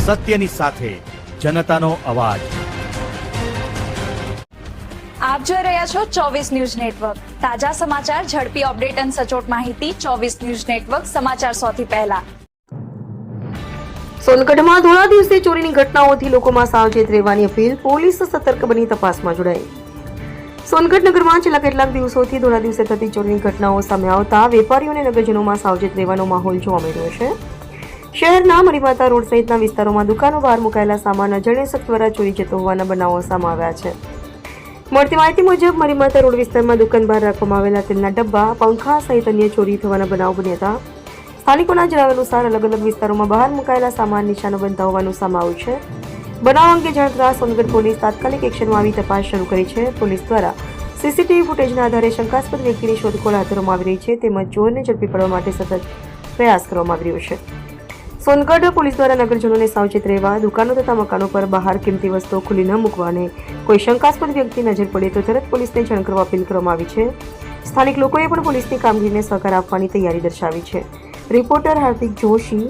સત્યની સાથે જનતાનો અવાજ। આપ જોઈ રહ્યા છો 24 ન્યૂઝ નેટવર્ક। તાજા સમાચાર, ઝડપી અપડેટ અને સચોટ માહિતી 24 ન્યૂઝ નેટવર્ક સમાચાર સૌથી પહેલા। સોનગઢમાં ધોળા દિવસે ચોરીની ઘટનાઓથી લોકોમાં સાવચેત રહેવાની અપીલ, પોલીસ સતર્ક બની તપાસમાં જોડાઈ। સોનગઢ નગરમાં છેલ્લા કેટલાક દિવસોથી ધોળા દિવસે થતી ચોરીની ઘટનાઓ સામે આવતા વેપારીઓ અને નગરજનોમાં સાવચેત રહેવાનો માહોલ જોવા મળી રહ્યો છે। શહેરના મરીમાતા રોડ સહિતના વિસ્તારોમાં દુકાનો બહાર મુકાયેલા સામાન અજાણ્યા શખ્સ દ્વારા ચોરી જતો હોવાના બનાવો સામે આવ્યા છે। મળતી માહિતી મુજબ મરીમાતા રોડ વિસ્તારમાં દુકાન બહાર રાખવામાં આવેલા તેલના ડબ્બા, પંખા સહિત અન્ય ચોરી થવાના બનાવ બન્યા હતા। સ્થાનિકોના જણાવ્યા અનુસાર અલગ અલગ વિસ્તારોમાં બહાર મુકાયેલા સામાન નિશાનો બનતા હોવાનું સામે આવ્યું છે। બનાવ અંગે જાણતા સોનગઢ પોલીસ તાત્કાલિક એક્શનમાં આવી તપાસ શરૂ કરી છે। પોલીસ દ્વારા સીસીટીવી ફૂટેજના આધારે શંકાસ્પદ વ્યક્તિની શોધખોળ હાથ ધરવામાં આવી રહી છે, તેમજ ચોરને ઝડપી પાડવા માટે સતત પ્રયાસ કરવામાં આવી રહ્યો છે। સોનગઢ પોલીસ દ્વારા નગરજનોને સાવચેત રહેવા, દુકાનો તથા મકાનો પર બહાર કિંમતી વસ્તુઓ ખુલ્લી ન મૂકવા અને કોઈ શંકાસ્પદ વ્યક્તિ નજર પડે તો તરત પોલીસને જાણ કરવા અપીલ કરવામાં આવી છે। સ્થાનિક લોકોએ પણ પોલીસની કામગીરીને સહકાર આપવાની તૈયારી દર્શાવી છે। રિપોર્ટર હાર્દિક જોશી,